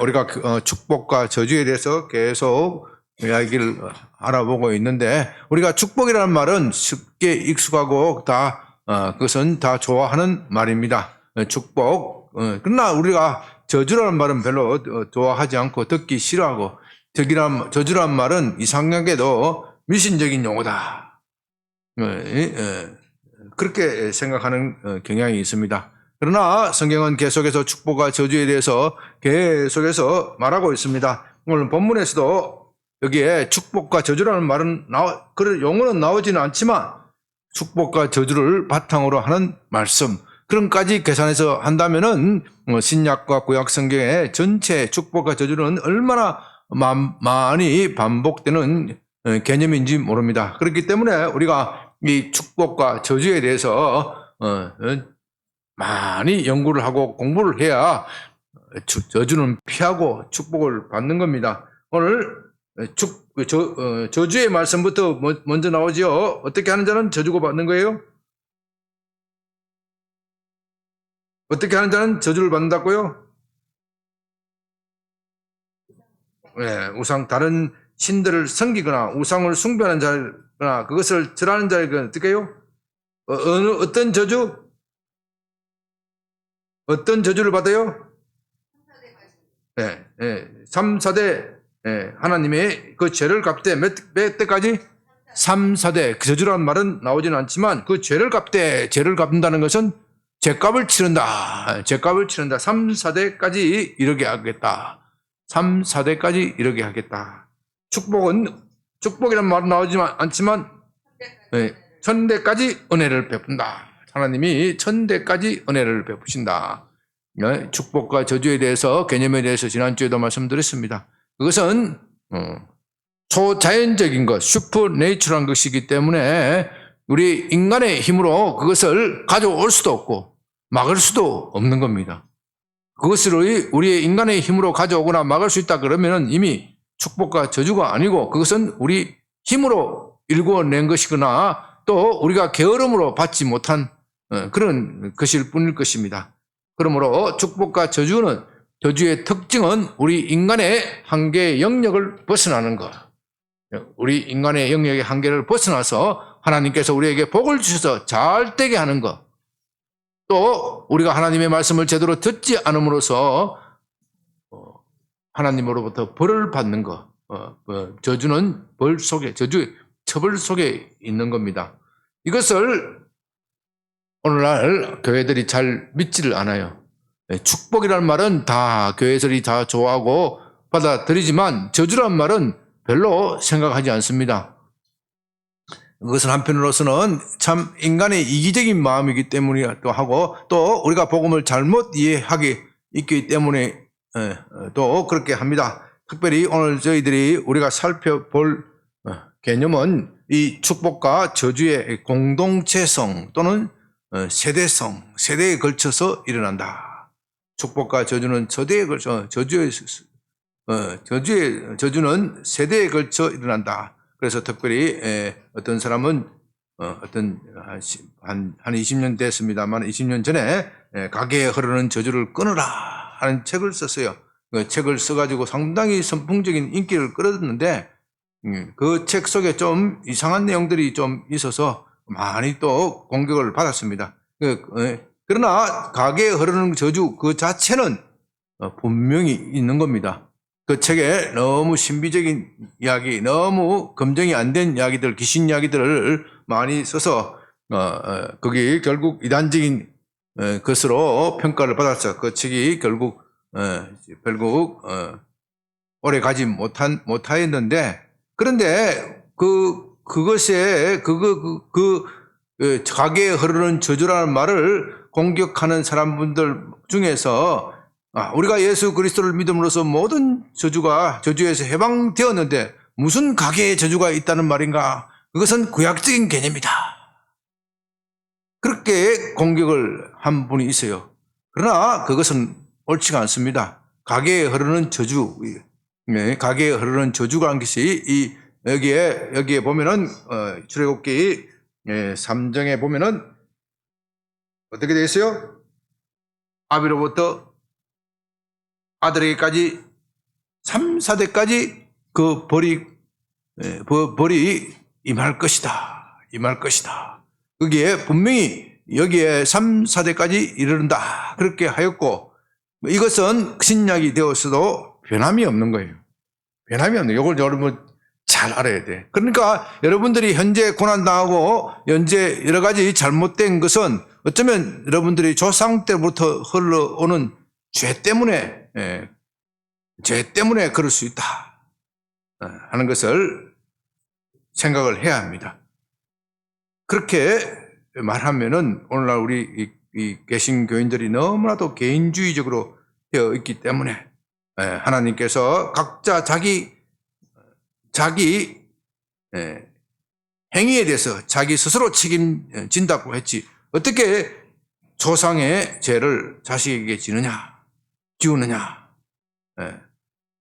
우리가 축복과 저주에 대해서 계속 이야기를 알아보고 있는데, 우리가 축복이라는 말은 쉽게 익숙하고 그것은 다 좋아하는 말입니다. 축복. 그러나 우리가 저주라는 말은 별로 좋아하지 않고 듣기 싫어하고, 저주라는 말은 이상하게도 미신적인 용어다. 그렇게 생각하는 경향이 있습니다. 그러나 성경은 계속해서 축복과 저주에 대해서 계속해서 말하고 있습니다. 오늘 본문에서도 여기에 축복과 저주라는 말은 그런 용어는 나오지는 않지만 축복과 저주를 바탕으로 하는 말씀, 그런까지 계산해서 한다면은 신약과 구약 성경의 전체 축복과 저주는 얼마나 많이 반복되는 개념인지 모릅니다. 그렇기 때문에 우리가 이 축복과 저주에 대해서 많이 연구를 하고 공부를 해야 저주는 피하고 축복을 받는 겁니다. 오늘 저주의 말씀부터 먼저 나오죠. 어떻게 하는 자는 저주고 받는 거예요? 어떻게 하는 자는 저주를 받는다고요? 다른 신들을 섬기거나 우상을 숭배하는 자거나 그것을 절하는 자에게 어떻게 해요? 어떤 저주? 어떤 저주를 받아요? 3, 4대 하나님의 그 죄를 갚되 몇 대까지? 3, 4대. 그 저주라는 말은 나오지는 않지만 그 죄를 갚되, 죄를 갚는다는 것은 죄값을 치른다. 죄값을 치른다. 3, 4대까지 이르게 하겠다. 3, 4대까지 이르게 하겠다. 축복이라는 말은 나오지만 않지만 1000대까지 은혜를 베푼다. 하나님이 1000대까지 은혜를 베푸신다. 축복과 저주에 대해서, 개념에 대해서 지난주에도 말씀드렸습니다. 그것은 초자연적인 것, 슈퍼내추럴한 것이기 때문에 우리 인간의 힘으로 그것을 가져올 수도 없고 막을 수도 없는 겁니다. 그것을 우리의 인간의 힘으로 가져오거나 막을 수 있다 그러면 이미 축복과 저주가 아니고 그것은 우리 힘으로 일궈낸 것이거나 또 우리가 게으름으로 받지 못한 그런 것일 뿐일 것입니다. 그러므로 축복과 저주의 특징은 우리 인간의 한계의 영역을 벗어나는 것. 우리 인간의 영역의 한계를 벗어나서 하나님께서 우리에게 복을 주셔서 잘 되게 하는 것. 또 우리가 하나님의 말씀을 제대로 듣지 않음으로써 하나님으로부터 벌을 받는 것. 저주는 처벌 속에 있는 겁니다. 이것을 오늘날 교회들이 잘 믿지를 않아요. 축복이라는 말은 다 교회들이 다 좋아하고 받아들이지만 저주라는 말은 별로 생각하지 않습니다. 그것은 한편으로서는 참 인간의 이기적인 마음이기 때문이기도 하고 또 우리가 복음을 잘못 이해하기 있기 때문에 또 그렇게 합니다. 특별히 오늘 저희들이 우리가 살펴볼 개념은 이 축복과 저주의 공동체성 또는 세대에 걸쳐서 일어난다. 축복과 저주는 세대에 걸쳐, 저주는 세대에 걸쳐 일어난다. 그래서 특별히 어떤 사람은 한 20년 됐습니다만 20년 전에 가게에 흐르는 저주를 끊으라 하는 책을 썼어요. 그 책을 써가지고 상당히 선풍적인 인기를 끌었는데 그 책 속에 좀 이상한 내용들이 좀 있어서 많이 또 공격을 받았습니다. 그러나 가게에 흐르는 저주 그 자체는 분명히 있는 겁니다. 그 책에 너무 신비적인 이야기, 너무 검증이 안 된 이야기들, 귀신 이야기들을 많이 써서 거기 결국 이단적인 것으로 평가를 받았어요. 그 책이 결국 오래 가지 못하였는데, 그런데 그것에 가게에 흐르는 저주라는 말을 공격하는 사람분들 중에서 우리가 예수 그리스도를 믿음으로써 모든 저주에서 해방되었는데 무슨 가게에 저주가 있다는 말인가? 그것은 구약적인 개념이다. 그렇게 공격을 한 분이 있어요. 그러나 그것은 옳지가 않습니다. 가게에 흐르는 저주, 가게에 흐르는 저주라는 것이 여기에 보면은 출애굽기 3장에 보면은 어떻게 되어 있어요? 아비로부터 아들에게까지 3, 4대까지 그 벌이 임할 것이다. 임할 것이다. 거기에 분명히 여기에 3, 4대까지 이르른다. 그렇게 하였고, 이것은 신약이 되었어도 변함이 없는 거예요. 변함이 없는 거예요. 이걸 여러분 잘 알아야 돼. 그러니까 여러분들이 현재 고난당하고 현재 여러 가지 잘못된 것은 어쩌면 여러분들이 조상 때부터 흘러오는 죄 때문에 그럴 수 있다 하는 것을 생각을 해야 합니다. 그렇게 말하면은 오늘날 우리 이 개신교인들이 너무나도 개인주의적으로 되어 있기 때문에 하나님께서 각자 자기 행위에 대해서 자기 스스로 책임진다고 했지, 어떻게 조상의 죄를 자식에게 지우느냐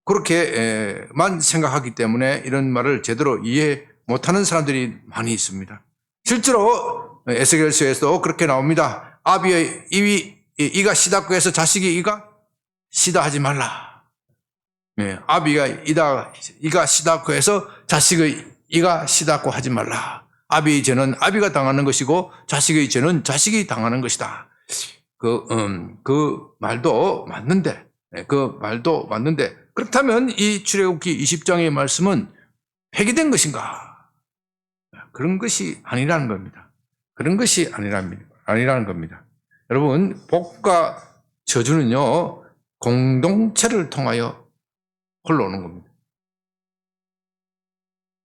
그렇게만 생각하기 때문에 이런 말을 제대로 이해 못하는 사람들이 많이 있습니다. 실제로 에스겔서에서도 그렇게 나옵니다. 아비의 이가 시다고 해서 자식이 이가 시다 하지 말라. 아비가 이가 시다고 해서 자식의 이가 시다고 하지 말라. 아비의 죄는 아비가 당하는 것이고 자식의 죄는 자식이 당하는 것이다. 그 말도 맞는데, 그렇다면 이 출애굽기 20장의 말씀은 폐기된 것인가? 그런 것이 아니라는 겁니다. 그런 것이 아니라는 겁니다. 여러분, 복과 저주는요, 공동체를 통하여 흘러오는 겁니다.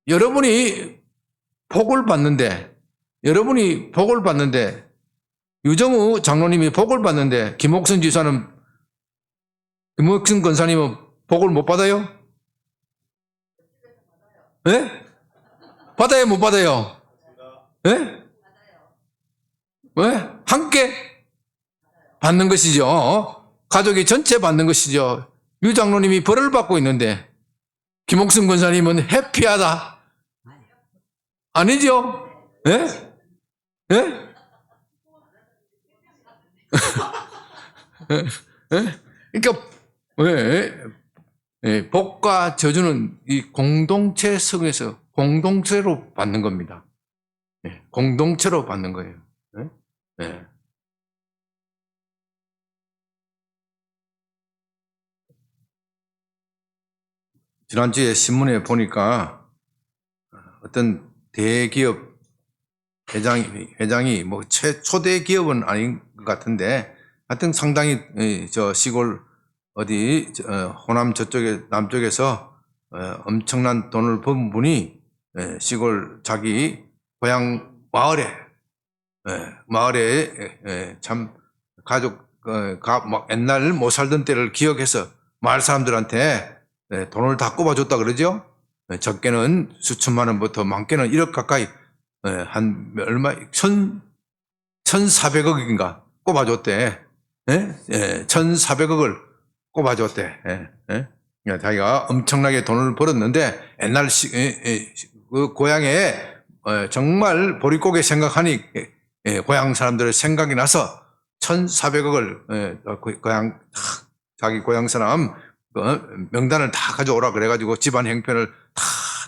여러분이 복을 받는데, 유정우 장로님이 복을 받는데, 김옥순 권사님은 복을 못 받아요? 네? 받아요, 못 받아요? 네? 왜? 함께 받는 것이죠. 가족이 전체 받는 것이죠. 유 장로님이 벌을 받고 있는데 김옥순 권사님은 해피하다. 아니죠? 예? 예? 그러니까 복과 저주는 이 공동체 속에서 공동체로 받는 겁니다. 공동체로 받는 거예요. 지난주에 신문에 보니까 어떤 대기업 회장이 뭐 초대 기업은 아닌 것 같은데 하여튼 상당히 저 시골 어디 호남 저쪽에 남쪽에서 엄청난 돈을 번 분이 시골 자기 고향 마을에 참 가족 옛날 못 살던 때를 기억해서 마을 사람들한테 돈을 다 꼽아줬다 그러죠. 적게는 수천만 원부터 많게는 1억 가까이 한 얼마 1,400억인가 꼽아줬대. 1,400억을 꼽아줬대. 자기가 엄청나게 돈을 벌었는데 옛날 그 고향에 정말 보릿고개 생각하니 고향 사람들의 생각이 나서 1,400억을 고향 자기 고향 사람 명단을 다 가져오라 그래가지고 집안 형편을 다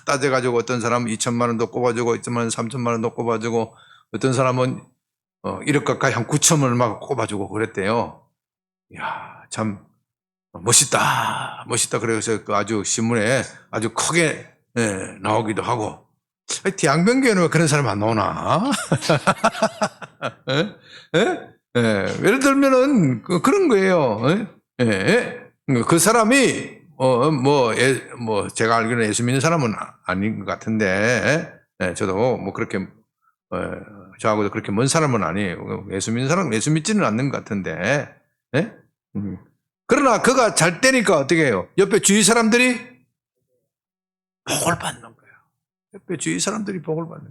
따져가지고 어떤 사람은 2천만 원도 꼽아주고 어떤 사람은 3천만 원도 꼽아주고 어떤 사람은 1억 가까이 한 9천만 원만 꼽아주고 그랬대요. 이야, 참 멋있다. 그래서 아주 신문에 아주 크게 나오기도 하고. 대양병교회는 왜 그런 사람 안 나오나? 예를 들면은 그런 거예요. 그 사람이 제가 알기로는 예수 믿는 사람은 아닌 것 같은데, 저도 뭐 그렇게 저하고도 그렇게 먼 사람은 아니에요. 예수 믿는 사람은 예수 믿지는 않는 것 같은데, 그러나 그가 잘 되니까 어떻게 해요? 옆에 주위 사람들이 복을 받는 거예요. 옆에 주위 사람들이 복을 받는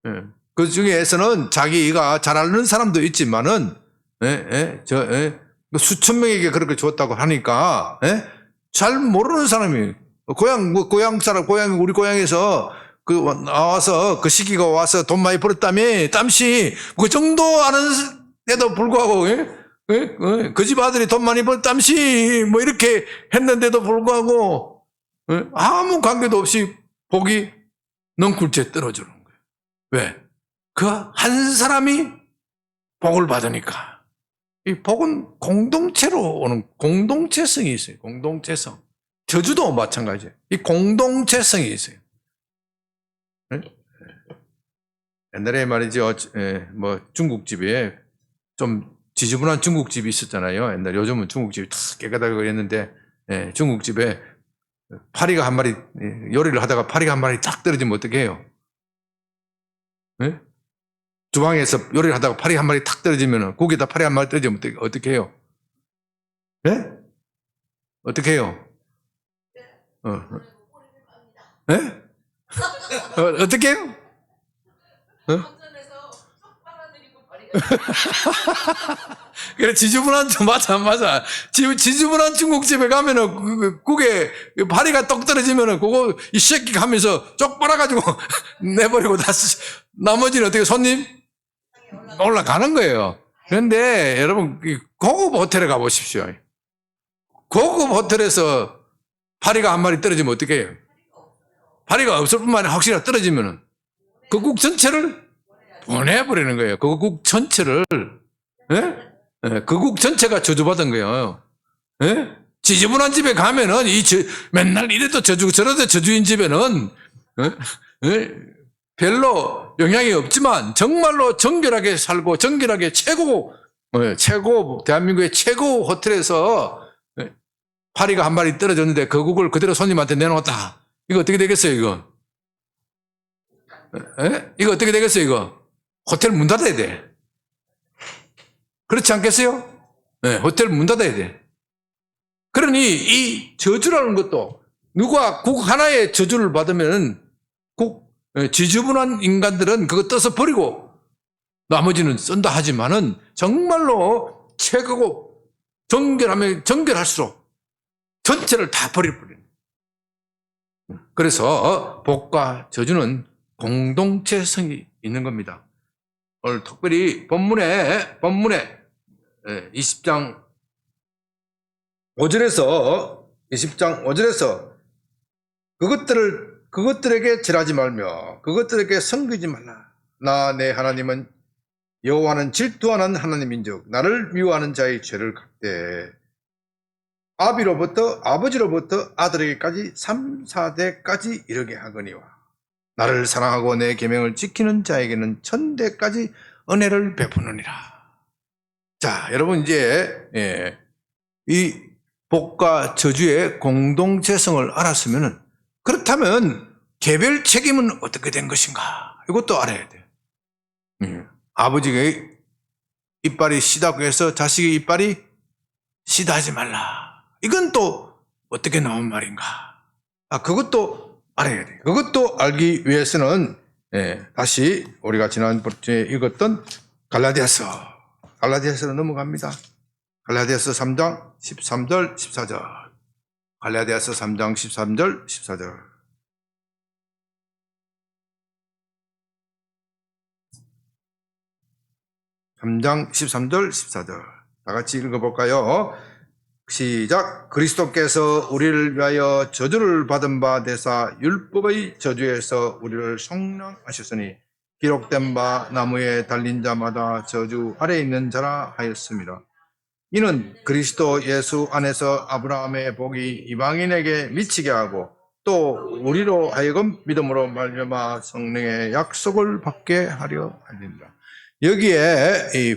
거예요. 그 중에서는 자기가 잘 아는 사람도 있지만은, 수천 명에게 그렇게 줬다고 하니까, 잘 모르는 사람이, 우리 고향에서 나와서 그 시기가 와서 돈 많이 벌었다며, 땀시, 그 정도 아는데도 불구하고, 그 집 아들이 돈 많이 벌담시 뭐 이렇게 했는데도 불구하고 아무 관계도 없이 복이 넝쿨째 떨어지는 거예요. 왜? 그 한 사람이 복을 받으니까. 이 복은 공동체로 오는 공동체성이 있어요. 공동체성. 저주도 마찬가지예요. 이 공동체성이 있어요. 옛날에 말이죠. 뭐 중국집에 좀 지저분한 중국집이 있었잖아요. 옛날 요즘은 중국집이 다 깨끗하게 그랬는데 중국집에 파리가 한 마리 요리를 하다가 파리가 한 마리 딱 떨어지면 어떻게 해요? 주방에서 요리를 하다가 파리 한 마리 탁 떨어지면 국에다 파리 한 마리 떨어지면 어떻게 해요? 네? 어떻게 해요? 네? 어떻게 해요? 그래, 지저분한, 맞아. 지저분한 중국집에 가면은, 국에 파리가 똑 떨어지면은, 그거, 이 새끼가 하면서 쪽 빨아가지고 내버리고 나머지는 어떻게 손님? 올라가는 거예요. 그런데 여러분, 고급 호텔에 가보십시오. 고급 호텔에서 파리가 한 마리 떨어지면 어떻게 해요? 파리가 없을 뿐만 아니라 혹시나 떨어지면은, 그 국 전체를 보내버리는 거예요. 그 국 전체를. 그 국 전체가 저주받은 거예요. 지저분한 집에 가면은 맨날 이래도 저주고 저래도 저주인 집에는 별로 영향이 없지만 정말로 정결하게 살고 정결하게 최고 대한민국의 최고 호텔에서 파리가 한 마리 떨어졌는데 그 국을 그대로 손님한테 내놓았다. 이거 어떻게 되겠어요, 이거? 이거 어떻게 되겠어요, 이거? 호텔 문 닫아야 돼. 그렇지 않겠어요? 호텔 문 닫아야 돼. 그러니 이 저주라는 것도 누가 국 하나의 저주를 받으면 지저분한 인간들은 그거 떠서 버리고 나머지는 쓴다 하지만은 정말로 최고고 정결하면 정결할수록 전체를 다 버려버리는. 그래서 복과 저주는 공동체성이 있는 겁니다. 오늘 특별히 본문에 20장 5절에서 그것들에게 절하지 말며 그것들에게 섬기지 말라. 나 내 하나님은 여호와는 질투하는 하나님인즉 나를 미워하는 자의 죄를 갚되 아버지로부터 아들에게까지 3, 4대까지 이르게 하거니와 나를 사랑하고 내 계명을 지키는 자에게는 1000대까지 은혜를 베푸느니라. 자, 여러분 이제 이 복과 저주의 공동체성을 알았으면 그렇다면 개별 책임은 어떻게 된 것인가? 이것도 알아야 돼요. 아버지가 이빨이 시다고 해서 자식의 이빨이 시다하지 말라. 이건 또 어떻게 나온 말인가? 그것도 알아야 돼요. 그것도 알기 위해서는 다시 우리가 지난번에 읽었던 갈라디아서로 넘어갑니다. 갈라디아서 3장 13절 14절. 갈라디아서 3장 13절 14절. (3장) 13절 14절 다 같이 읽어볼까요? 시작. 그리스도께서 우리를 위하여 저주를 받은 바 되사 율법의 저주에서 우리를 속량하셨으니 기록된 바 나무에 달린 자마다 저주 아래 있는 자라 하였습니다. 이는 그리스도 예수 안에서 아브라함의 복이 이방인에게 미치게 하고 또 우리로 하여금 믿음으로 말미암아 성령의 약속을 받게 하려 합니다. 여기에 이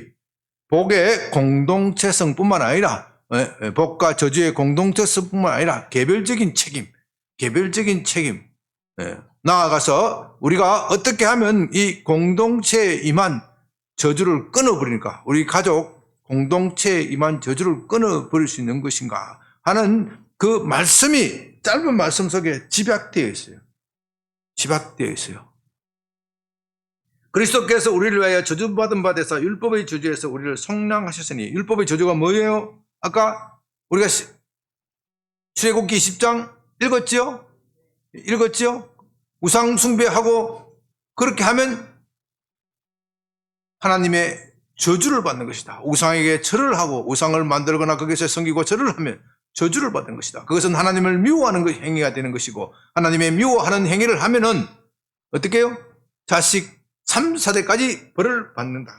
복의 공동체성뿐만 아니라 복과 저주의 공동체성뿐만 아니라 개별적인 책임 나아가서 우리가 어떻게 하면 이 공동체에 임한 저주를 끊어버리니까 우리 가족 공동체에 임한 저주를 끊어버릴 수 있는 것인가 하는 그 말씀이 짧은 말씀 속에 집약되어 있어요. 그리스도께서 우리를 위하여 저주받은 바 되사 율법의 저주에서 우리를 속량하셨으니 율법의 저주가 뭐예요? 아까 우리가 출애굽기 10장 읽었죠? 우상 숭배하고 그렇게 하면 하나님의 저주를 받는 것이다. 우상에게 절을 하고 우상을 만들거나 거기서 섬기고 절을 하면 저주를 받는 것이다. 그것은 하나님을 미워하는 행위가 되는 것이고, 하나님의 미워하는 행위를 하면은 어떻게 해요? 자식 3, 4대까지 벌을 받는다.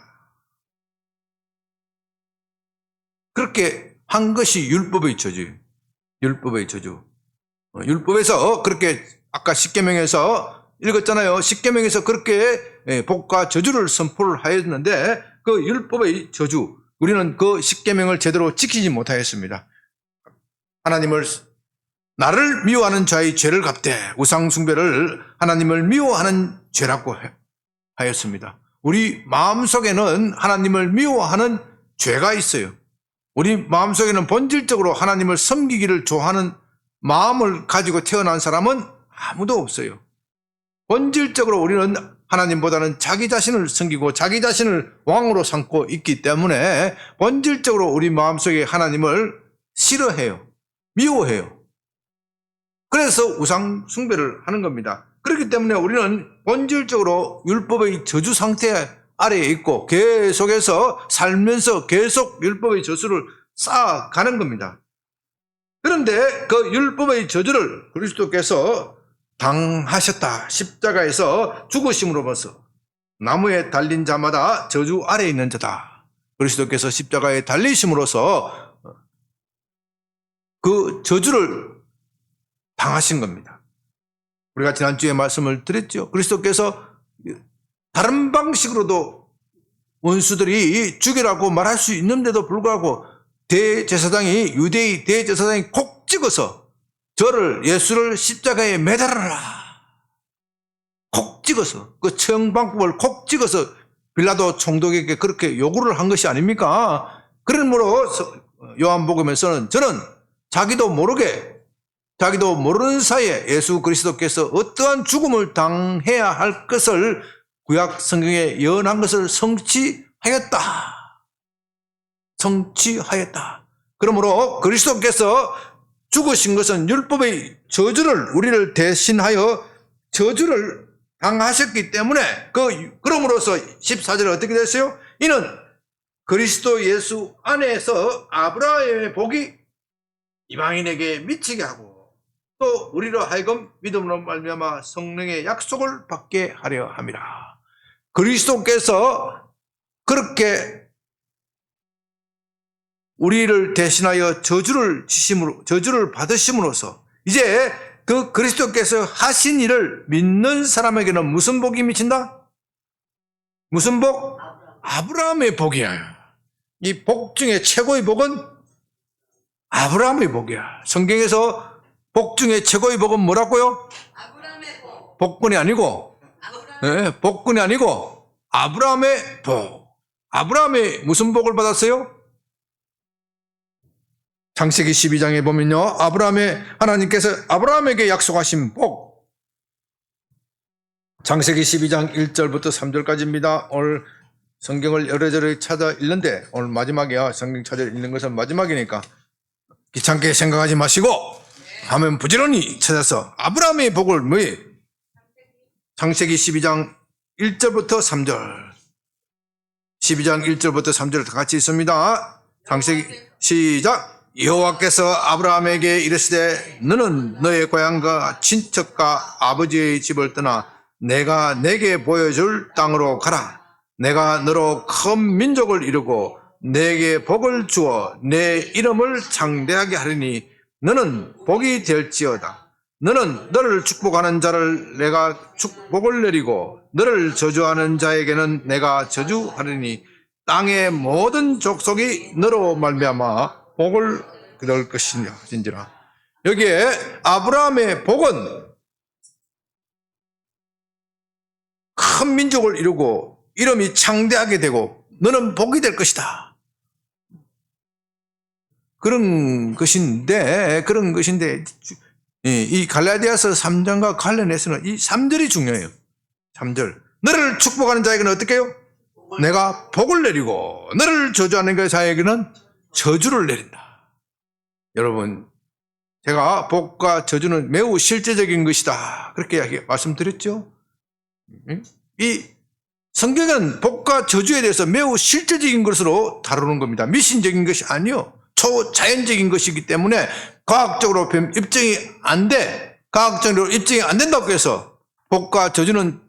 그렇게 한 것이 율법의 저주예요. 율법의 저주. 율법에서 그렇게 아까 십계명에서 읽었잖아요. 십계명에서 그렇게 복과 저주를 선포를 하였는데 그 율법의 저주, 우리는 그 십계명을 제대로 지키지 못하였습니다. 하나님을, 나를 미워하는 자의 죄를 갚되 우상 숭배를 하나님을 미워하는 죄라고 하였습니다. 우리 마음속에는 하나님을 미워하는 죄가 있어요. 우리 마음속에는 본질적으로 하나님을 섬기기를 좋아하는 마음을 가지고 태어난 사람은 아무도 없어요. 본질적으로 우리는 하나님보다는 자기 자신을 섬기고 자기 자신을 왕으로 삼고 있기 때문에 본질적으로 우리 마음속에 하나님을 싫어해요. 미워해요. 그래서 우상 숭배를 하는 겁니다. 그렇기 때문에 우리는 본질적으로 율법의 저주 상태 아래에 있고 계속해서 살면서 계속 율법의 저주를 쌓아가는 겁니다. 그런데 그 율법의 저주를 그리스도께서 당하셨다. 십자가에서 죽으심으로써 나무에 달린 자마다 저주 아래에 있는 자다. 그리스도께서 십자가에 달리심으로써 그 저주를 당하신 겁니다. 우리가 지난주에 말씀을 드렸죠. 그리스도께서 다른 방식으로도 원수들이 죽이라고 말할 수 있는데도 불구하고 대제사장이, 유대의 대제사장이 콕 찍어서 예수를 십자가에 매달아라. 콕 찍어서, 그 처형방법을 콕 찍어서 빌라도 총독에게 그렇게 요구를 한 것이 아닙니까? 그러므로 요한복음에서는 저는 자기도 모르는 사이에 예수 그리스도께서 어떠한 죽음을 당해야 할 것을 구약 성경에 예언한 것을 성취하였다. 그러므로 그리스도께서 죽으신 것은 율법의 저주를, 우리를 대신하여 저주를 당하셨기 때문에 그럼으로써 14절에 어떻게 됐어요? 이는 그리스도 예수 안에서 아브라함의 복이 이방인에게 미치게 하고 또 우리로 하여금 믿음으로 말미암아 성령의 약속을 받게 하려 함이라. 그리스도께서 그렇게 우리를 대신하여 저주를 받으심으로써 이제 그 그리스도께서 하신 일을 믿는 사람에게는 무슨 복이 미친다? 무슨 복? 아브라함의 복이야. 이 복 중에 최고의 복은 아브라함의 복이야. 성경에서 복 중에 최고의 복은 뭐라고요? 아브라함의 복. 복분이 아니고, 복분이 아니고 아브라함의 복. 아브라함이 무슨 복을 받았어요? 창세기 12장에 보면요, 하나님께서 아브라함에게 약속하신 복. 창세기 12장 1절부터 3절까지입니다. 오늘 성경을 여러저러 찾아 읽는데 오늘 마지막이야. 성경 찾아 읽는 것은 마지막이니까 귀찮게 생각하지 마시고 하면 부지런히 찾아서 아브라함의 복을 뭐예요? 창세기 12장 1절부터 3절. 12장 1절부터 3절 다 같이 있습니다. 창세기 시작. 여호와께서 아브라함에게 이르시되 너는 너의 고향과 친척과 아버지의 집을 떠나 내가 내게 보여줄 땅으로 가라. 내가 너로 큰 민족을 이루고 내게 복을 주어 내 이름을 창대하게 하리니 너는 복이 될지어다. 너는 너를 축복하는 자를 내가 축복을 내리고 너를 저주하는 자에게는 내가 저주하리니 땅의 모든 족속이 너로 말미암아 복을 얻을 것인지라. 여기에 아브라함의 복은 큰 민족을 이루고 이름이 창대하게 되고 너는 복이 될 것이다. 그런 것인데 이 갈라디아서 3장과 관련해서는 이 3절이 중요해요. 3절. 너를 축복하는 자에게는 어떻게 해요? 내가 복을 내리고 너를 저주하는 자에게는 저주를 내린다. 여러분, 제가 복과 저주는 매우 실제적인 것이다. 그렇게 말씀드렸죠? 이 성경은 복과 저주에 대해서 매우 실제적인 것으로 다루는 겁니다. 미신적인 것이 아니요. 초자연적인 것이기 때문에 과학적으로 입증이 안 돼. 과학적으로 입증이 안 된다고 해서 복과 저주는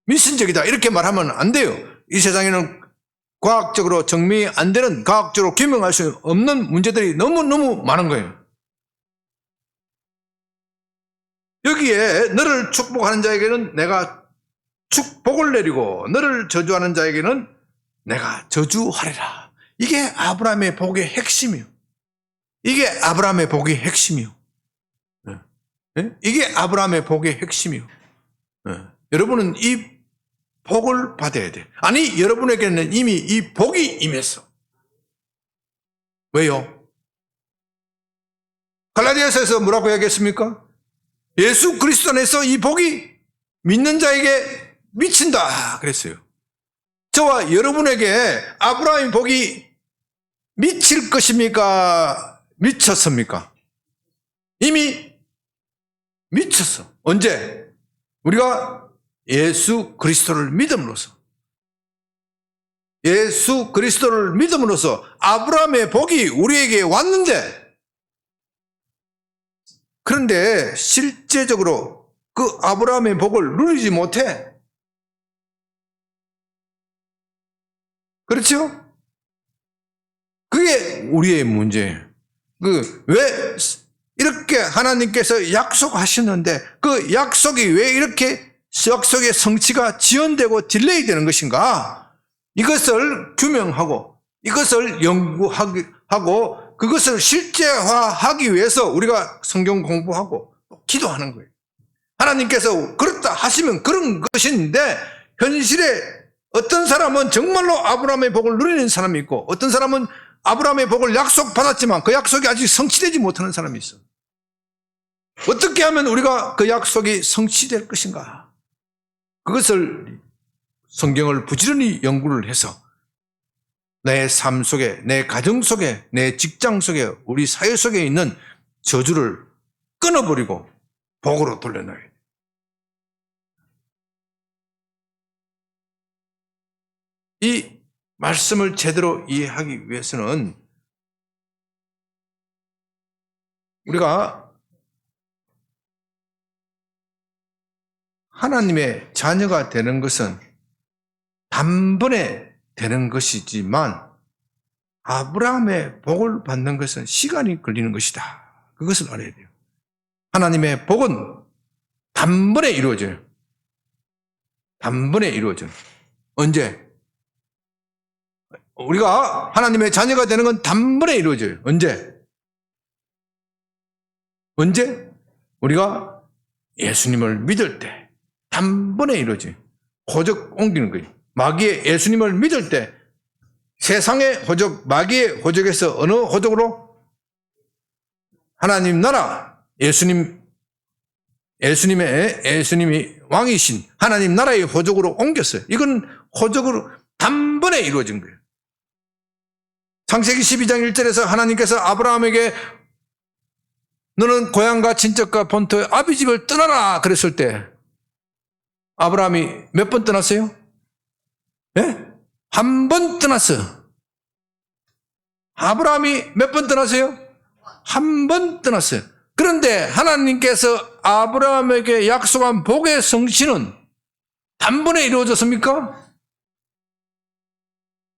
미신적이다 이렇게 말하면 안 돼요. 이 세상에는 과학적으로 증명이 안 되는, 과학적으로 규명할 수 없는 문제들이 너무너무 많은 거예요. 여기에 너를 축복하는 자에게는 내가 축복을 내리고 너를 저주하는 자에게는 내가 저주하리라. 이게 아브라함의 복의 핵심이요. 이게 아브라함의 복의 핵심이요. 이게 아브라함의 복의 핵심이요. 여러분은 이 복을 받아야 돼. 아니, 여러분에게는 이미 이 복이 임했어. 왜요? 갈라디아서에서 뭐라고 이야기했습니까? 예수 그리스도 안에서 이 복이 믿는 자에게 미친다 그랬어요. 저와 여러분에게 아브라함의 복이 미칠 것입니까? 미쳤습니까? 이미 미쳤어. 언제? 우리가 예수 그리스도를 믿음으로써, 예수 그리스도를 믿음으로써 아브라함의 복이 우리에게 왔는데, 그런데 실제적으로 그 아브라함의 복을 누리지 못해. 그렇죠? 그게 우리의 문제예요. 왜 이렇게 하나님께서 약속하셨는데 그 약속이 왜 이렇게 약속의 성취가 지연되고 딜레이 되는 것인가? 이것을 규명하고 이것을 연구하고 그것을 실제화하기 위해서 우리가 성경 공부하고 기도하는 거예요. 하나님께서 그렇다 하시면 그런 것인데, 현실에 어떤 사람은 정말로 아브라함의 복을 누리는 사람이 있고, 어떤 사람은 아브라함의 복을 약속받았지만 그 약속이 아직 성취되지 못하는 사람이 있어. 어떻게 하면 우리가 그 약속이 성취될 것인가? 그것을 성경을 부지런히 연구를 해서 내 삶 속에, 내 가정 속에, 내 직장 속에, 우리 사회 속에 있는 저주를 끊어버리고 복으로 돌려놔야 돼. 이 말씀을 제대로 이해하기 위해서는 우리가 하나님의 자녀가 되는 것은 단번에 되는 것이지만 아브라함의 복을 받는 것은 시간이 걸리는 것이다. 그것을 알아야 돼요. 하나님의 복은 단번에 이루어져요. 단번에 이루어져요. 언제? 우리가 하나님의 자녀가 되는 건 단번에 이루어져요. 언제? 우리가 예수님을 믿을 때 단번에 이루어져요. 호적 옮기는 거예요. 마귀의 예수님을 믿을 때 세상의 호적, 마귀의 호적에서 어느 호적으로? 하나님 나라, 예수님이 왕이신 하나님 나라의 호적으로 옮겼어요. 이건 호적으로 단번에 이루어진 거예요. 창세기 12장 1절에서 하나님께서 아브라함에게 너는 고향과 친척과 본토의 아비 집을 떠나라 그랬을 때 아브라함이 몇 번 떠났어요? 네? 한 번 떠났어요. 아브라함이 몇 번 떠났어요? 한 번 떠났어요. 그런데 하나님께서 아브라함에게 약속한 복의 성취는 단번에 이루어졌습니까?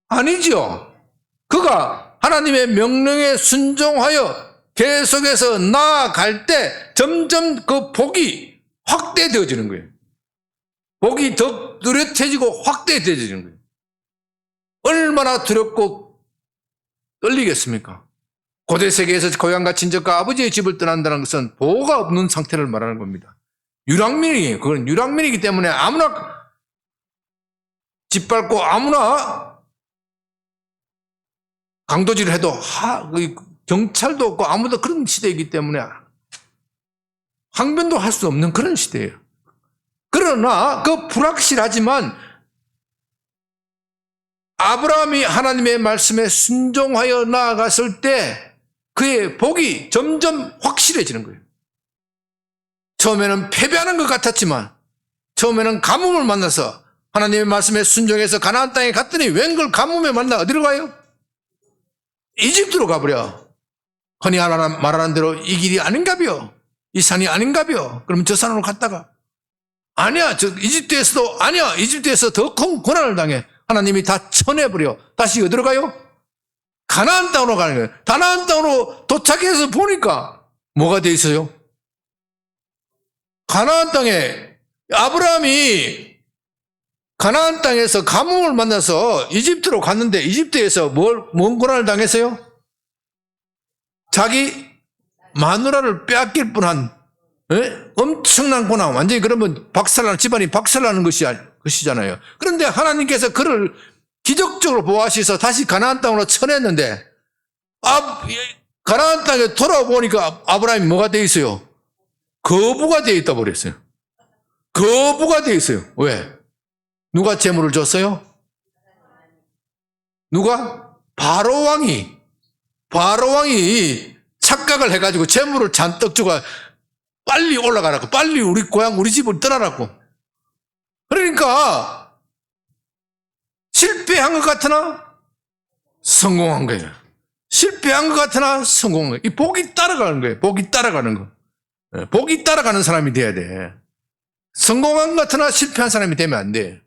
아니죠. 그가 하나님의 명령에 순종하여 계속해서 나아갈 때 점점 그 복이 확대되어지는 거예요. 복이 더 뚜렷해지고 확대되어지는 거예요. 얼마나 두렵고 떨리겠습니까? 고대 세계에서 고향과 친척과 아버지의 집을 떠난다는 것은 보호가 없는 상태를 말하는 겁니다. 유랑민이에요. 그건 유랑민이기 때문에 아무나 짓밟고 아무나 강도질을 해도 경찰도 없고 아무도 그런 시대이기 때문에 항변도 할 수 없는 그런 시대예요. 그러나 그 불확실하지만 아브라함이 하나님의 말씀에 순종하여 나아갔을 때 그의 복이 점점 확실해지는 거예요. 처음에는 패배하는 것 같았지만, 처음에는 가뭄을 만나서 하나님의 말씀에 순종해서 가나안 땅에 갔더니 웬걸 가뭄에 만나 어디로 가요? 이집트로 가버려. 흔히 말하는 대로 이 길이 아닌가벼, 이 산이 아닌가벼. 그러면 저 산으로 갔다가 아니야, 저 이집트에서도 아니야, 이집트에서 더 큰 고난을 당해. 하나님이 다 쳐내버려. 다시 어디로 가요? 가나안 땅으로 가는 거예요. 가나안 땅으로 도착해서 보니까 뭐가 돼 있어요? 가나안 땅에 아브라함이 가나안 땅에서 가뭄을 만나서 이집트로 갔는데 이집트에서 뭔 고난을 당했어요? 자기 마누라를 빼앗길 뻔한 엄청난 고난. 완전히 그러면 집안이 박살나는 것이잖아요. 그런데 하나님께서 그를 기적적으로 보호하셔서 다시 가나안 땅으로 쳐냈는데 가나안 땅에 돌아보니까 아브라함이 뭐가 돼 있어요? 거부가 돼 있다 버렸어요. 거부가 돼 있어요. 왜? 누가 재물을 줬어요? 누가? 바로왕이 착각을 해가지고 재물을 잔뜩 주고 빨리 올라가라고, 빨리 우리 고향 우리 집을 떠나라고. 그러니까 실패한 것 같으나 성공한 거예요. 실패한 것 같으나 성공한 거예요. 이 복이 따라가는 거예요. 복이 따라가는 거. 복이 따라가는 사람이 돼야 돼. 성공한 것 같으나 실패한 사람이 되면 안 돼.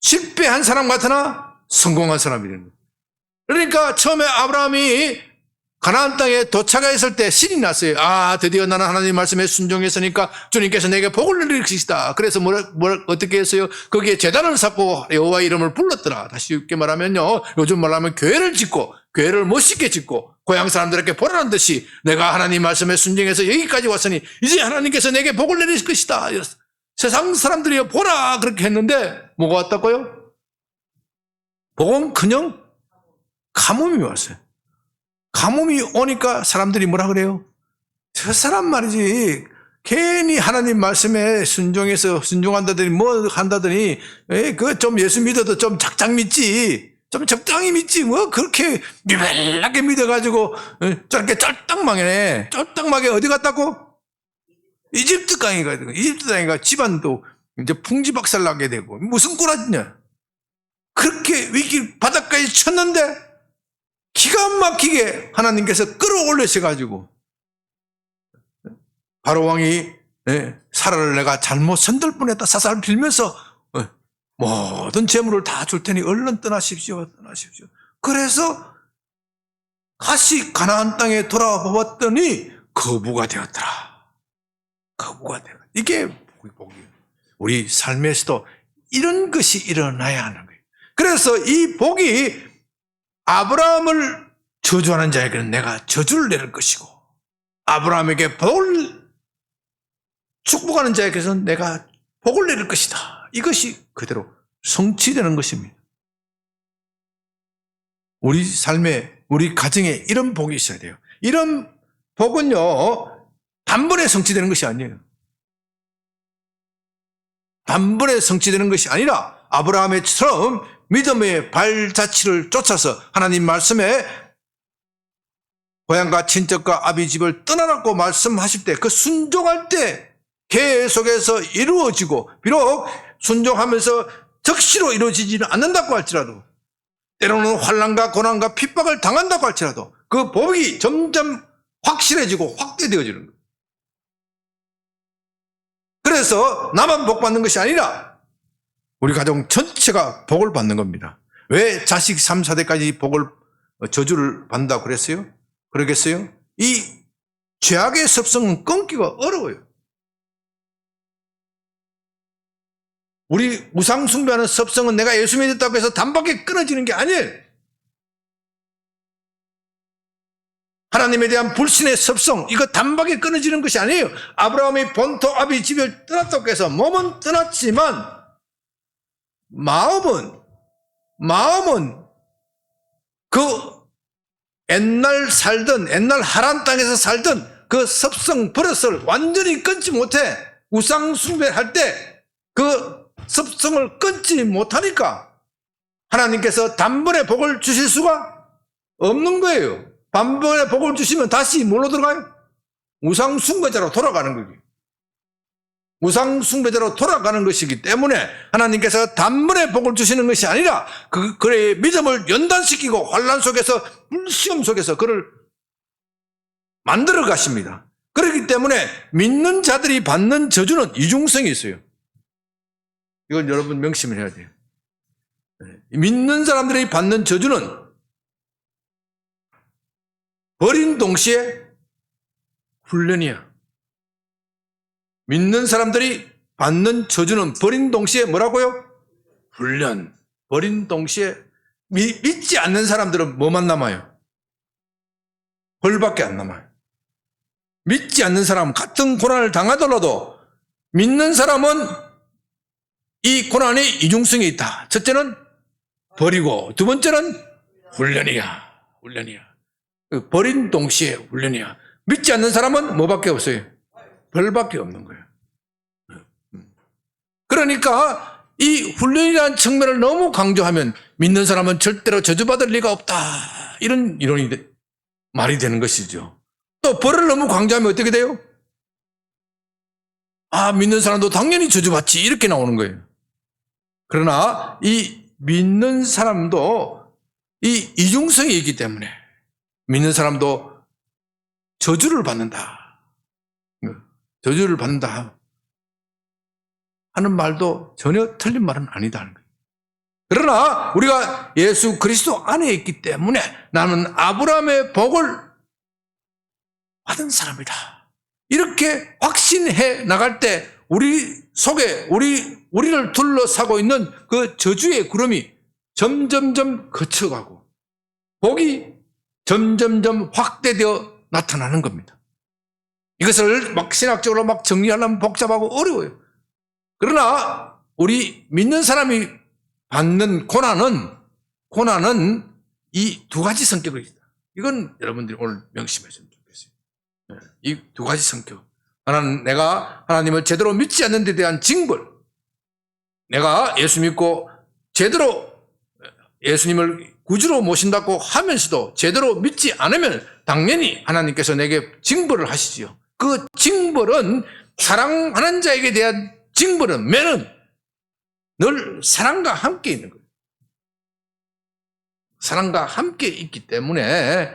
실패한 사람 같으나 성공한 사람이 되는 거예요. 그러니까 처음에 아브라함이 가나안 땅에 도착했을 때 신이 났어요. 드디어 나는 하나님 말씀에 순종했으니까 주님께서 내게 복을 내리시다. 그래서 어떻게 했어요? 거기에 제단을 쌓고 여호와의 이름을 불렀더라. 다시 쉽게 말하면요, 요즘 말하면 교회를 짓고, 교회를 멋있게 짓고 고향 사람들에게 보라는 듯이 내가 하나님 말씀에 순종해서 여기까지 왔으니 이제 하나님께서 내게 복을 내릴 것이다. 세상 사람들이 보라 그렇게 했는데 뭐가 왔다고요? 복은 그냥 가뭄이 왔어요. 가뭄이 오니까 사람들이 뭐라 그래요? 저 사람 말이지, 괜히 하나님 말씀에 순종한다더니 뭐 한다더니 그 좀 예수 믿어도 좀 작작 믿지, 좀 적당히 믿지, 뭐 그렇게 미벨하게 믿어가지고 저렇게 쫄딱망해. 쫄딱망해. 어디 갔다고? 이집트 땅에 가지고, 이집트 땅에 가 집안도 이제 풍지박살 나게 되고, 무슨 꼬라지냐? 그렇게 위기 바닥까지 쳤는데 기가 막히게 하나님께서 끌어올리셔가지고 바로왕이 사라를 내가 잘못 선들 뻔했다 사살 빌면서 모든 재물을 다 줄 테니 얼른 떠나십시오. 그래서 다시 가나안 땅에 돌아와 보았더니 거부가 되었더라. 거부가 되었다. 이게 복이에요. 우리 삶에서도 이런 것이 일어나야 하는 거예요. 그래서 이 복이 아브라함을 저주하는 자에게는 내가 저주를 내릴 것이고, 아브라함에게 복을 축복하는 자에게서는 내가 복을 내릴 것이다. 이것이 그대로 성취되는 것입니다. 우리 삶에, 우리 가정에 이런 복이 있어야 돼요. 이런 복은요, 단번에 성취되는 것이 아니에요. 단번에 성취되는 것이 아니라 아브라함처럼 믿음의 발자취를 쫓아서 하나님 말씀에 고향과 친척과 아비 집을 떠나라고 말씀하실 때, 그 순종할 때 계속해서 이루어지고, 비록 순종하면서 적시로 이루어지지는 않는다고 할지라도, 때로는 환난과 고난과 핍박을 당한다고 할지라도 그 복이 점점 확실해지고 확대되어지는 거예요. 그래서 나만 복 받는 것이 아니라 우리 가정 전체가 복을 받는 겁니다. 왜 자식 3, 4대까지 저주를 받는다고 그랬어요? 그러겠어요? 이 죄악의 습성은 끊기가 어려워요. 우리 우상 숭배하는 습성은 내가 예수 믿었다고 해서 단박에 끊어지는 게 아니에요. 하나님에 대한 불신의 습성, 이거 단박에 끊어지는 것이 아니에요. 아브라함이 본토 아비 집을 떠났다고 해서 몸은 떠났지만 마음은 그 옛날 하란 땅에서 살던 그 습성 버릇을 완전히 끊지 못해. 우상 숭배할 때 그 습성을 끊지 못하니까 하나님께서 단번에 복을 주실 수가 없는 거예요. 단번에 복을 주시면 다시 뭘로 들어가요? 우상 숭배자로 돌아가는 거예요. 우상 숭배자로 돌아가는 것이기 때문에 하나님께서 단번에 복을 주시는 것이 아니라 그의 믿음을 연단시키고 환난 속에서 시험 속에서 그를 만들어 가십니다. 그렇기 때문에 믿는 자들이 받는 저주는 이중성이 있어요. 이건 여러분 명심을 해야 돼요. 믿는 사람들이 받는 저주는 버린 동시에 훈련이야. 믿는 사람들이 받는 저주는 버린 동시에 뭐라고요? 훈련. 버린 동시에 믿지 않는 사람들은 뭐만 남아요? 벌밖에 안 남아요. 믿지 않는 사람은 같은 고난을 당하더라도 믿는 사람은 이 고난이 이중성이 있다. 첫째는 버리고 두 번째는 훈련이야. 버린 동시에 훈련이야. 믿지 않는 사람은 뭐밖에 없어요? 벌밖에 없는 거예요. 그러니까 이 훈련이라는 측면을 너무 강조하면 믿는 사람은 절대로 저주받을 리가 없다. 이런 이론이 말이 되는 것이죠. 또 벌을 너무 강조하면 어떻게 돼요? 믿는 사람도 당연히 저주받지. 이렇게 나오는 거예요. 그러나 이 믿는 사람도 이 이중성이 있기 때문에 믿는 사람도 저주를 받는다. 저주를 받는다 하는 말도 전혀 틀린 말은 아니다는 거예요. 그러나 우리가 예수 그리스도 안에 있기 때문에 나는 아브라함의 복을 받은 사람이다. 이렇게 확신해 나갈 때 우리 속에 우리를 둘러싸고 있는 그 저주의 구름이 점점점 거쳐가고 복이 점점점 확대되어 나타나는 겁니다. 이것을 막 신학적으로 막 정리하려면 복잡하고 어려워요. 그러나 우리 믿는 사람이 받는 고난은 이 두 가지 성격이 있다. 이건 여러분들이 오늘 명심하시면 좋겠어요. 이 두 가지 성격. 하나는 내가 하나님을 제대로 믿지 않는 데 대한 징벌. 내가 예수 믿고 제대로 예수님을 구주로 모신다고 하면서도 제대로 믿지 않으면 당연히 하나님께서 내게 징벌을 하시지요. 그 징벌은 사랑하는 자에게 대한 징벌은 매는 늘 사랑과 함께 있는 거예요. 사랑과 함께 있기 때문에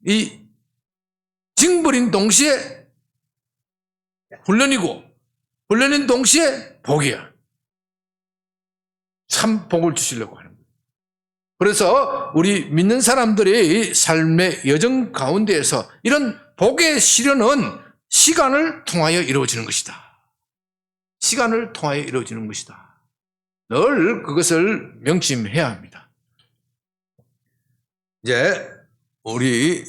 이 징벌인 동시에 훈련이고 훈련인 동시에 복이야. 참 복을 주시려고 하는 거예요. 그래서 우리 믿는 사람들의 삶의 여정 가운데에서 이런 복의 실현은 시간을 통하여 이루어지는 것이다. 시간을 통하여 이루어지는 것이다. 늘 그것을 명심해야 합니다. 이제 우리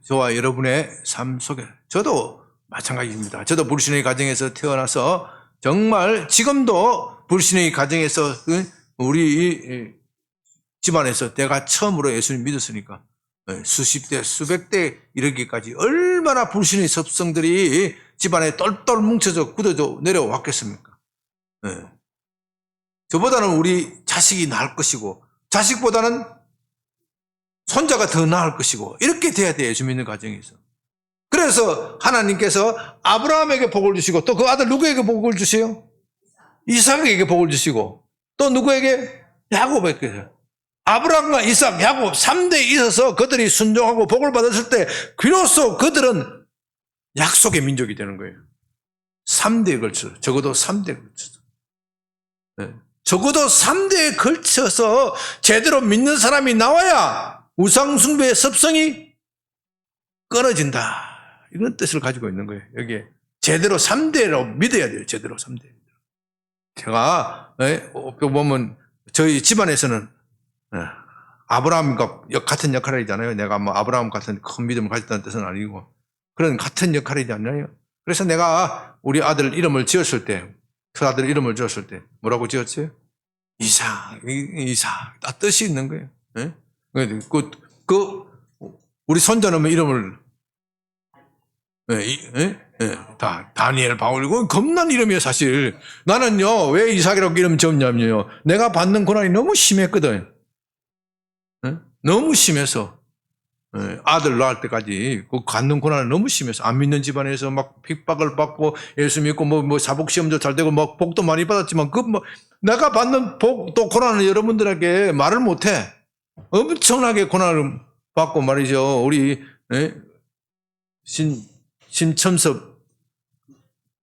저와 여러분의 삶 속에 저도 마찬가지입니다. 저도 불신의 가정에서 태어나서 정말 지금도 불신의 가정에서 우리 집안에서 내가 처음으로 예수님 믿었으니까 수십 대 수백 대 이르기까지 얼마나 불신의 섭성들이 집안에 똘똘 뭉쳐져 굳어져 내려왔겠습니까? 저보다는 우리 자식이 나을 것이고 자식보다는 손자가 더 나을 것이고 이렇게 돼야 돼요. 예수 믿는 가정에서. 그래서 하나님께서 아브라함에게 복을 주시고 또 그 아들 누구에게 복을 주세요? 이삭에게 복을 주시고 또 누구에게? 야곱에게. 아브라함과 이삭, 야곱 3대에 있어서 그들이 순종하고 복을 받았을 때 비로소 그들은 약속의 민족이 되는 거예요. 3대에 걸쳐서, 적어도 3대에 걸쳐서. 적어도 3대에 걸쳐서 제대로 믿는 사람이 나와야 우상숭배의 습성이 끊어진다. 이런 뜻을 가지고 있는 거예요. 여기에 제대로 3대로 믿어야 돼요. 제대로 3대. 제가 보면 저희 집안에서는 아브라함과 같은 역할이잖아요. 내가 뭐 아브라함 같은 큰 믿음을 가졌다는 뜻은 아니고 그런 같은 역할이잖아요. 그래서 내가 우리 아들 이름을 지었을 때, 그 아들 이름을 지었을 때 뭐라고 지었어요? 이삭. 다 뜻이 있는 거예요. 우리 손자는 이름을 다니엘, 바울이고 겁난 이름이에요. 사실 나는요 왜 이삭이라고 이름 지었냐면요, 내가 받는 고난이 너무 심했거든. 너무 심해서 아들 낳을 때까지 그 갖는 고난이 너무 심해서 안 믿는 집안에서 막 핍박을 받고 예수 믿고 뭐 사복 시험도 잘 되고 막 복도 많이 받았지만 그 뭐 내가 받는 복 또 고난을 여러분들에게 말을 못해. 엄청나게 고난을 받고 말이죠. 우리 신첨섭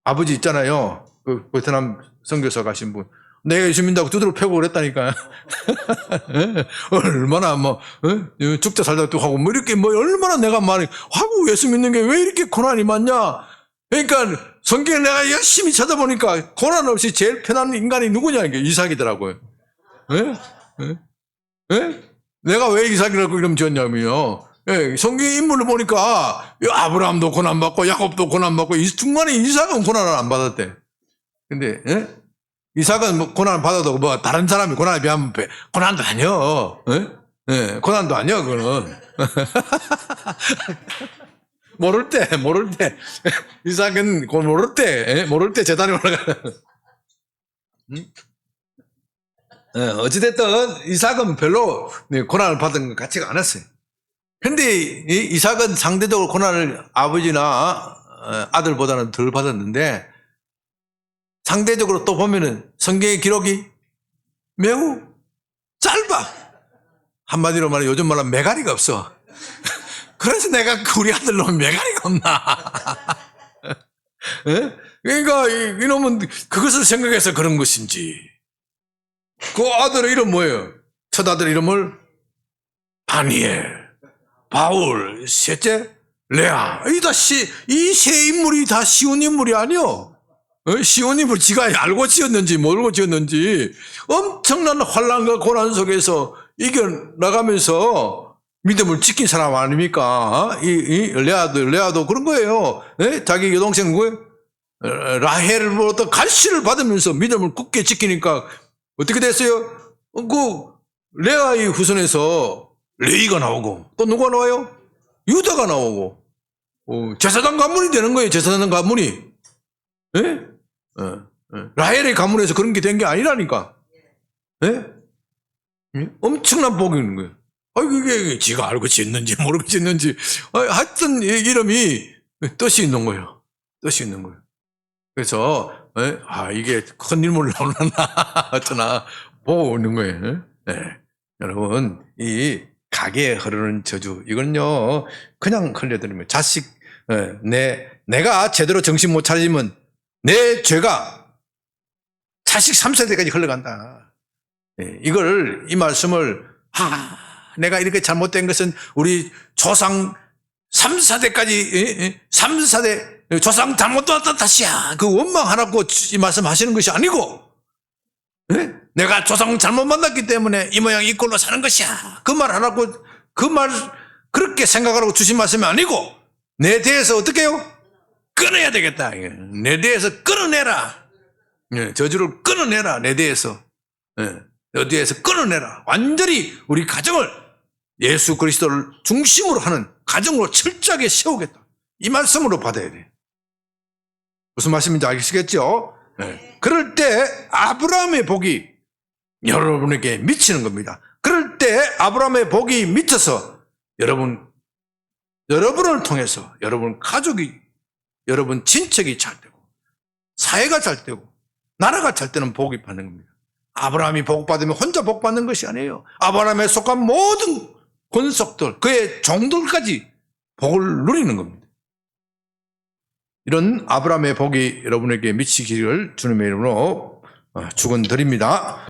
아버지 있잖아요. 그 베트남 선교사 가신 분. 내가 예수 믿는다고 두드러 패고 그랬다니까. 얼마나 죽자 살자 또 하고 이렇게 얼마나 내가 많이 하고 예수 믿는 게 왜 이렇게 고난이 많냐. 그러니까 성경에 내가 열심히 찾아보니까 고난 없이 제일 편한 인간이 누구냐 이게 이삭이더라고요. 내가 왜 이삭이라고 이름 지었냐면요. 성경 인물을 보니까 아브라함도 고난받고 야곱도 고난받고 중간에 이삭은 고난을 안 받았대. 근데 이삭은 고난을 받아도 다른 사람이 고난에 비하면 고난도 아니여. 고난도 아니야 그거는. 모를 때 이삭은 모를 때 재단에 올라가. 어찌됐든 이삭은 별로 고난을 받은 것 같지가 않았어요. 근데 이삭은 상대적으로 고난을 아버지나 아들보다는 덜 받았는데 상대적으로 또 보면은 성경의 기록이 매우 짧아. 한마디로 말해 요즘 말하면 매가리가 없어. 그래서 내가 우리 아들 놈은 매가리가 없나. 그러니까 이놈은 그것을 생각해서 그런 것인지. 그 아들의 이름 뭐예요? 첫 아들 이름을 다니엘, 바울, 셋째 레아. 이 세 인물이 다 쉬운 인물이 아니요. 쉬운 인물 지가 알고 지었는지 모르고 지었는지 엄청난 환난과 고난 속에서 이겨나가면서 믿음을 지킨 사람 아닙니까? 이 레아도 그런 거예요. 자기 여동생 누구예요? 라헬로부터 갈시를 받으면서 믿음을 굳게 지키니까 어떻게 됐어요? 그 레아의 후손에서 레이가 나오고 또 누가 나와요? 유다가 나오고 제사장 가문이 되는 거예요. 제사장 가문이. 라헬의 가문에서 그런 게 된 게 아니라니까. 엄청난 복이 있는 거예요. 그게 지가 알고 짓는지 모르고 짓는지 하여튼 이름이 뜻이 있는 거예요. 뜻이 있는 거예요. 그래서 이게 큰 인물 나오나 어쩌나 보고 있는 거예요. 여러분 이 가게에 흐르는 저주 이건요 그냥 흘려드리면 자식 내가 제대로 정신 못 차리면 내 죄가 자식 3세대까지 흘러간다. 이걸 이 말씀을 내가 이렇게 잘못된 것은 우리 조상 3사대까지 3사대 조상 잘못됐다 다시야 그 원망하라고 이 말씀 하시는 것이 아니고 내가 조상 잘못 만났기 때문에 이 모양 이 꼴로 사는 것이야 그 말 하라고 그 말 그렇게 생각하라고 주신 말씀이 아니고 내 대해서 어떻게 해요? 끊어야 되겠다. 내 대해서 끊어내라. 저주를 끊어내라. 내 대해서 내 대해서 끊어내라. 완전히 우리 가정을 예수 그리스도를 중심으로 하는 가정으로 철저하게 세우겠다. 이 말씀으로 받아야 돼. 무슨 말씀인지 아시겠죠? 그럴 때 아브라함의 복이 여러분에게 미치는 겁니다. 그럴 때 아브라함의 복이 미쳐서 여러분을 통해서 여러분 가족이 여러분 친척이 잘 되고 사회가 잘 되고 나라가 잘 되는 복이 받는 겁니다. 아브라함이 복 받으면 혼자 복 받는 것이 아니에요. 아브라함에 속한 모든 권속들 그의 종들까지 복을 누리는 겁니다. 이런 아브라함의 복이 여러분에게 미치기를 주님의 이름으로 축원드립니다.